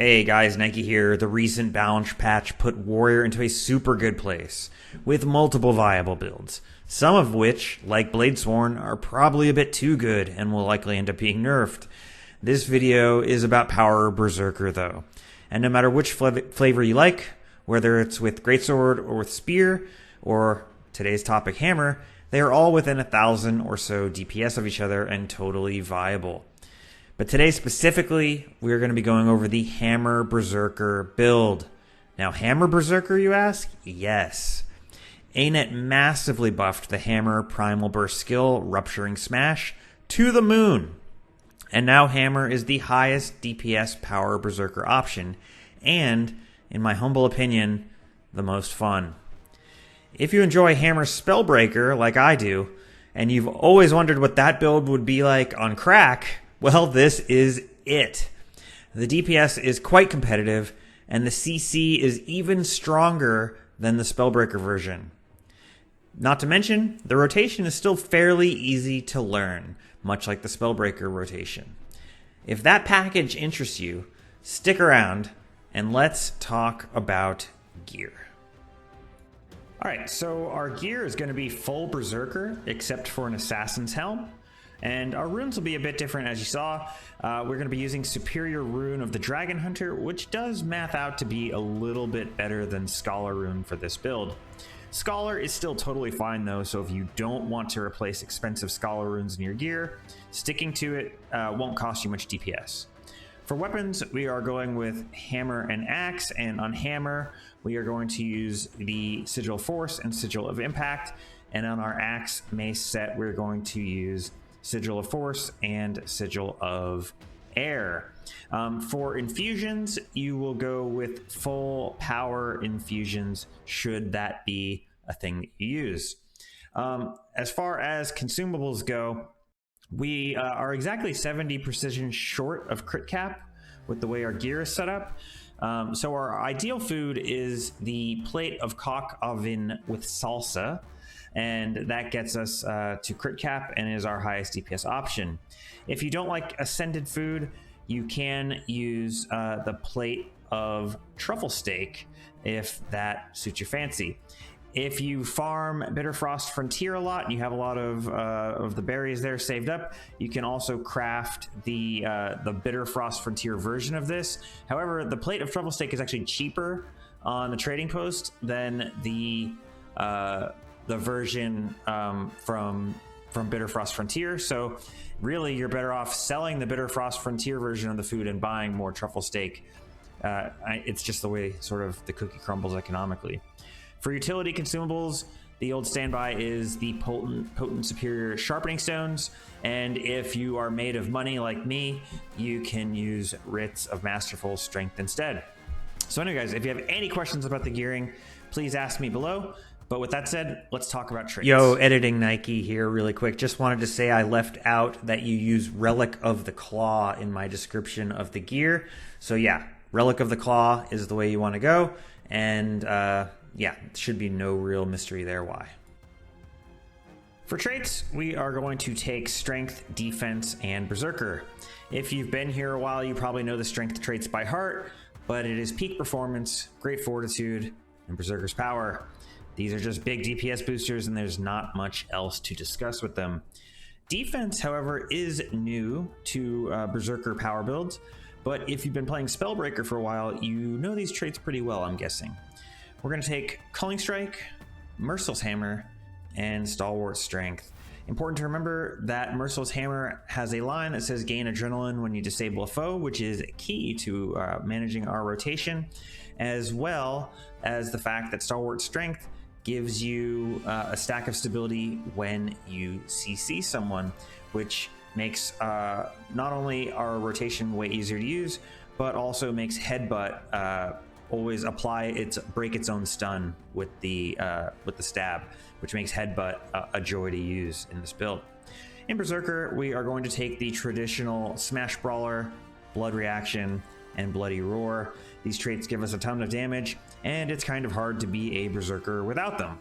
Hey guys, Nike here. The recent balance patch put Warrior into a super good place, with multiple viable builds, some of which, like Bladesworn, are probably a bit too good and will likely end up being nerfed. This video is about Power Berserker though, and no matter which flavor you like, whether it's with Greatsword or with Spear, or today's topic Hammer, they are all within 1,000 or so DPS of each other and totally viable. But today specifically, we're going to be going over the Hammer Berserker build. Now, Hammer Berserker, you ask? Yes. ANET massively buffed the Hammer Primal Burst skill, Rupturing Smash, to the moon. And now Hammer is the highest DPS Power Berserker option, and, in my humble opinion, the most fun. If you enjoy Hammer Spellbreaker like I do, and you've always wondered what that build would be like on crack, well, this is it. The DPS is quite competitive, and the CC is even stronger than the Spellbreaker version. Not to mention, the rotation is still fairly easy to learn, much like the Spellbreaker rotation. If that package interests you, stick around, and let's talk about gear. Alright, so our gear is going to be full Berserker, except for an Assassin's Helm. And our runes will be a bit different, as you saw. We're going to be using Superior Rune of the Dragon Hunter, which does math out to be a little bit better than Scholar Rune for this build. Scholar is still totally fine though, so if you don't want to replace expensive Scholar Runes in your gear, sticking to it won't cost you much DPS. For weapons, we are going with Hammer and Axe, and on Hammer, we are going to use the Sigil of Force and Sigil of Impact, and on our Axe Mace set, we're going to use Sigil of Force and Sigil of Air. For infusions, you will go with full power infusions, should that be a thing that you use. As far as consumables go, we are exactly 70 precision short of crit cap with the way our gear is set up. So our ideal food is the plate of cock oven with salsa, and that gets us to crit cap and is our highest DPS option. If you don't like ascended food, you can use the plate of truffle steak if that suits your fancy. If you farm Bitterfrost Frontier a lot and you have a lot of the berries there saved up, you can also craft the Bitterfrost Frontier version of this. However, the plate of truffle steak is actually cheaper on the trading post than the version from Bitterfrost Frontier. So really, you're better off selling the Bitterfrost Frontier version of the food and buying more truffle steak. It's just the way sort of the cookie crumbles economically. For utility consumables, the old standby is the potent superior sharpening stones, and if you are made of money like me, you can use writs of masterful strength instead. So anyway guys, if you have any questions about the gearing, please ask me below. But with that said, let's talk about traits. Yo, editing Nike here really quick. Just wanted to say I left out that you use Relic of the Claw in my description of the gear. So yeah, Relic of the Claw is the way you want to go. And yeah, it should be no real mystery there why. For traits, we are going to take Strength, Defense, and Berserker. If you've been here a while, you probably know the Strength traits by heart, but it is Peak Performance, Great Fortitude, and Berserker's Power. These are just big DPS boosters, and there's not much else to discuss with them. Defense, however, is new to Berserker power builds, but if you've been playing Spellbreaker for a while, you know these traits pretty well, I'm guessing. We're going to take Culling Strike, Merciless Hammer, and Stalwart Strength. Important to remember that Merciless Hammer has a line that says gain adrenaline when you disable a foe, which is key to managing our rotation, as well as the fact that Stalwart Strength gives you a stack of stability when you CC someone, which makes not only our rotation way easier to use, but also makes Headbutt always break its own stun with the stab, which makes Headbutt a joy to use in this build. In Berserker, we are going to take the traditional Smash Brawler, Blood Reaction, and Bloody Roar. These traits give us a ton of damage, and it's kind of hard to be a Berserker without them.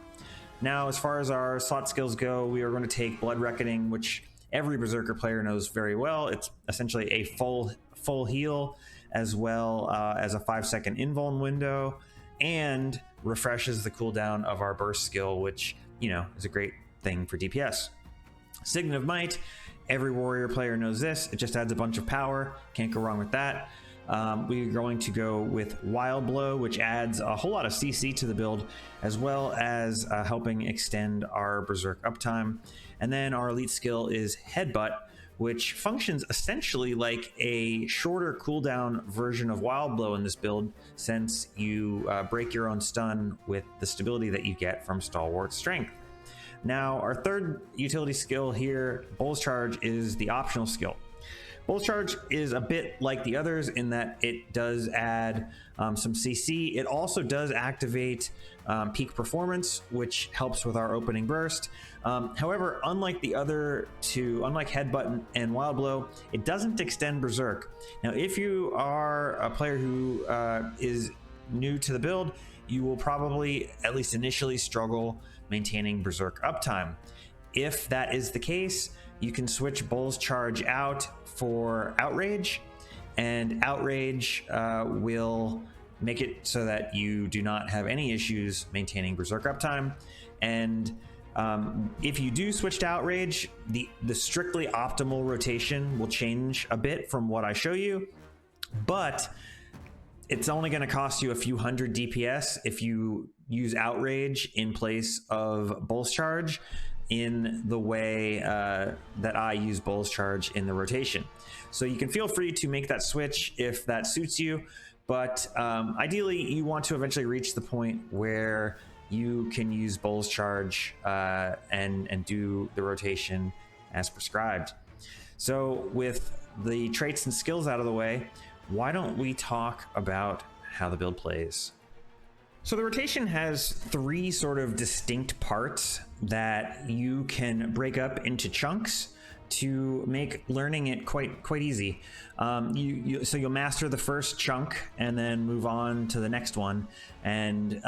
Now, as far as our slot skills go, we are going to take Blood Reckoning, which every Berserker player knows very well. It's essentially a full heal as well as a 5-second invuln window, and refreshes the cooldown of our burst skill, which, you know, is a great thing for DPS. Signet of Might, every warrior player knows this. It just adds a bunch of power. Can't go wrong with that. We're going to go with Wild Blow, which adds a whole lot of CC to the build, as well as helping extend our Berserk uptime. And then our elite skill is Headbutt, which functions essentially like a shorter cooldown version of Wild Blow in this build, since you break your own stun with the stability that you get from Stalwart Strength. Now, our third utility skill here, Bull's Charge, is the optional skill. Bull's Charge is a bit like the others in that it does add some CC. It also does activate Peak Performance, which helps with our opening burst. However, unlike the other two, unlike Headbutt and Wild Blow, it doesn't extend Berserk. Now, if you are a player who is new to the build, you will probably, at least initially, struggle maintaining Berserk uptime. If that is the case, you can switch Bull's Charge out for Outrage, and Outrage will make it so that you do not have any issues maintaining Berserk uptime. And if you do switch to Outrage, the strictly optimal rotation will change a bit from what I show you, but it's only going to cost you a few hundred DPS if you use Outrage in place of Bull's Charge, in the way that I use Bull's Charge in the rotation. So you can feel free to make that switch if that suits you, but ideally you want to eventually reach the point where you can use Bull's Charge and do the rotation as prescribed. So with the traits and skills out of the way, why don't we talk about how the build plays? So the rotation has three sort of distinct parts that you can break up into chunks to make learning it quite easy. So you'll master the first chunk and then move on to the next one, and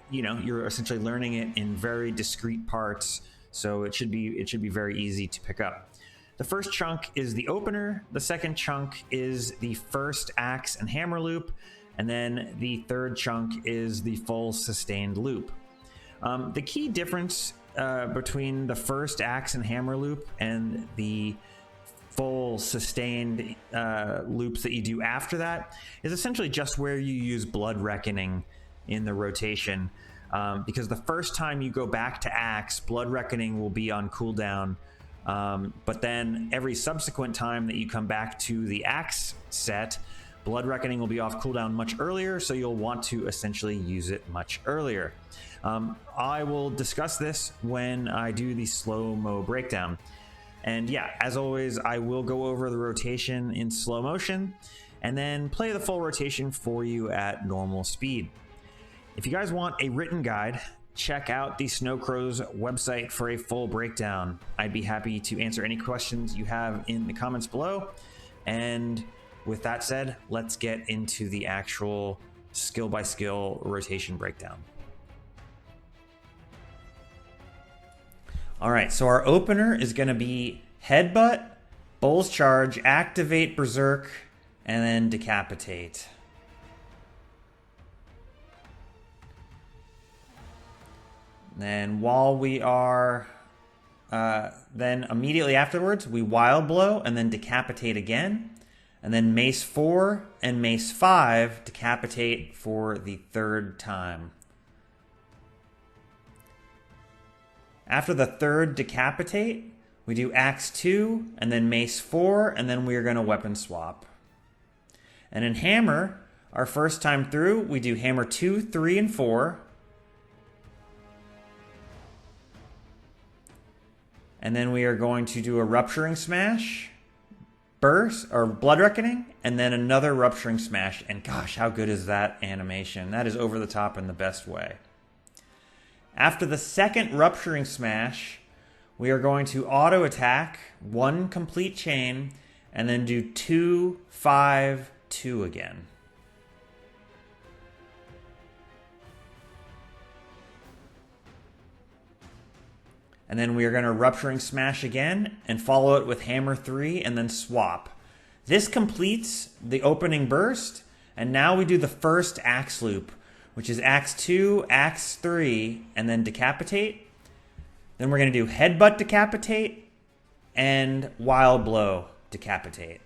you're essentially learning it in very discrete parts. So it should be very easy to pick up. The first chunk is the opener. The second chunk is the first axe and hammer loop. And then the third chunk is the full sustained loop. The key difference between the first axe and hammer loop and the full sustained loops that you do after that is essentially just where you use Blood Reckoning in the rotation. Because the first time you go back to axe, Blood Reckoning will be on cooldown. But then every subsequent time that you come back to the axe set, Blood Reckoning will be off cooldown much earlier, so you'll want to essentially use it much earlier. I will discuss this when I do the slow-mo breakdown. And yeah, as always, I will go over the rotation in slow motion and then play the full rotation for you at normal speed. If you guys want a written guide, check out the Snow Crow's website for a full breakdown. I'd be happy to answer any questions you have in the comments below. And with that said, let's get into the actual skill by skill rotation breakdown. All right, so our opener is going to be Headbutt, Bull's Charge, Activate Berserk, and then Decapitate. Then while we are, then immediately afterwards, we Wild Blow and then Decapitate again. And then Mace 4 and Mace 5 Decapitate for the third time. After the third Decapitate, we do Axe 2 and then Mace 4, and then we are going to weapon swap. And in Hammer, our first time through, we do Hammer 2, 3, and 4. And then we are going to do a Rupturing Smash, Burst, or Blood Reckoning, and then another Rupturing Smash. And gosh, how good is that animation? That is over the top in the best way. After the second Rupturing Smash, we are going to auto attack, one complete chain, and then do 2, 5, 2 again. And then we are going to Rupturing Smash again and follow it with Hammer 3 and then swap. This completes the opening burst, and now we do the first axe loop, which is axe 2, axe 3, and then decapitate. Then we're going to do headbutt decapitate and wild blow decapitate.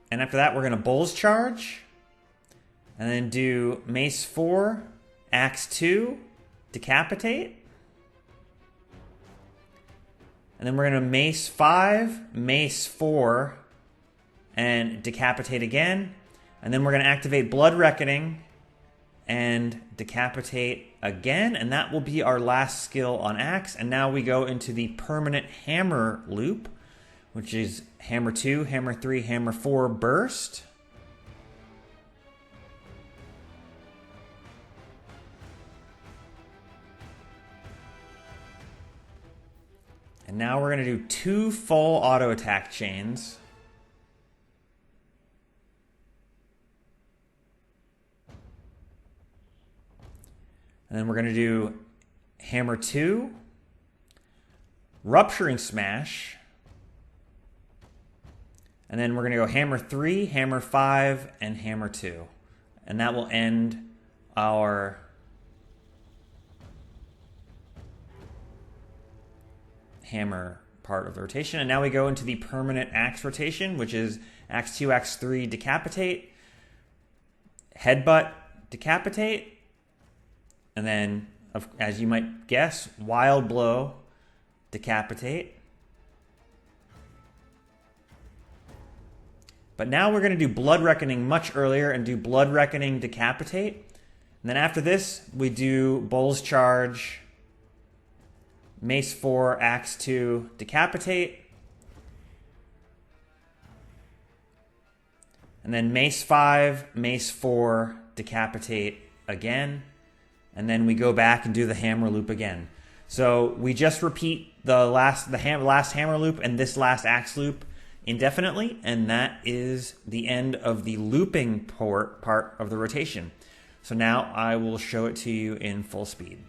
And after that, we're going to Bull's Charge. And then do Mace 4, Axe 2, Decapitate. And then we're going to Mace 5, Mace 4, and Decapitate again. And then we're going to activate Blood Reckoning and Decapitate again. And that will be our last skill on Axe. And now we go into the permanent Hammer loop, which is Hammer 2, Hammer 3, Hammer 4, Burst. And now we're going to do 2 full auto attack chains. And then we're going to do Hammer 2, Rupturing Smash. And then we're going to go Hammer 3, Hammer 5, and Hammer 2. And that will end our hammer part of the rotation. And now we go into the permanent axe rotation, which is axe 2, axe 3, decapitate, headbutt, decapitate, and then, as you might guess, wild blow, decapitate. But now we're going to do Blood Reckoning much earlier and do Blood Reckoning, decapitate. And then after this, we do Bull's Charge, Mace 4, Axe 2, decapitate. And then Mace 5, Mace 4, decapitate again. And then we go back and do the hammer loop again. So we just repeat the last hammer loop and this last axe loop indefinitely, and that is the end of the looping part of the rotation. So now I will show it to you in full speed.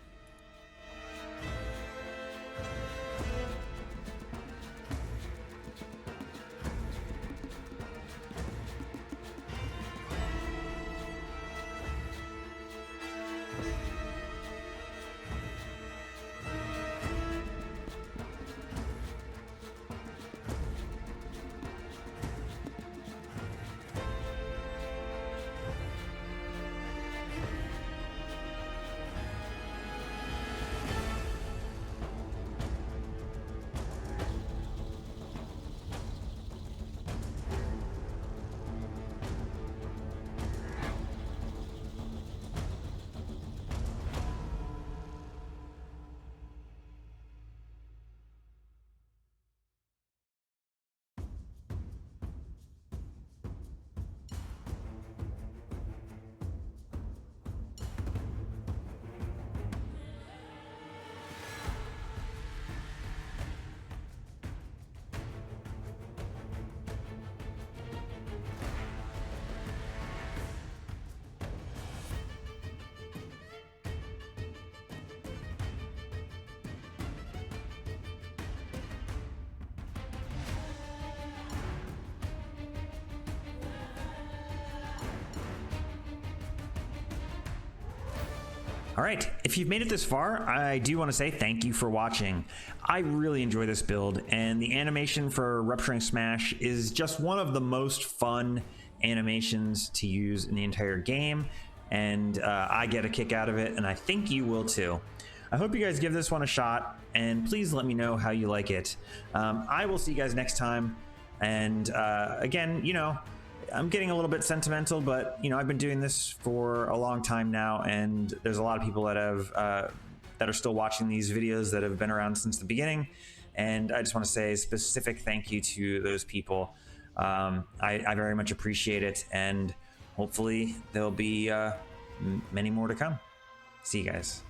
All right, if you've made it this far, I do want to say thank you for watching. I really enjoy this build, and the animation for Rupturing Smash is just one of the most fun animations to use in the entire game, and I get a kick out of it, and I think you will too. I hope you guys give this one a shot, and please let me know how you like it. I will see you guys next time, and again, you know, I'm getting a little bit sentimental, but you know, I've been doing this for a long time now, and there's a lot of people that have that are still watching these videos that have been around since the beginning, and I just want to say a specific thank you to those people. I very much appreciate it, and hopefully there'll be many more to come. See you guys.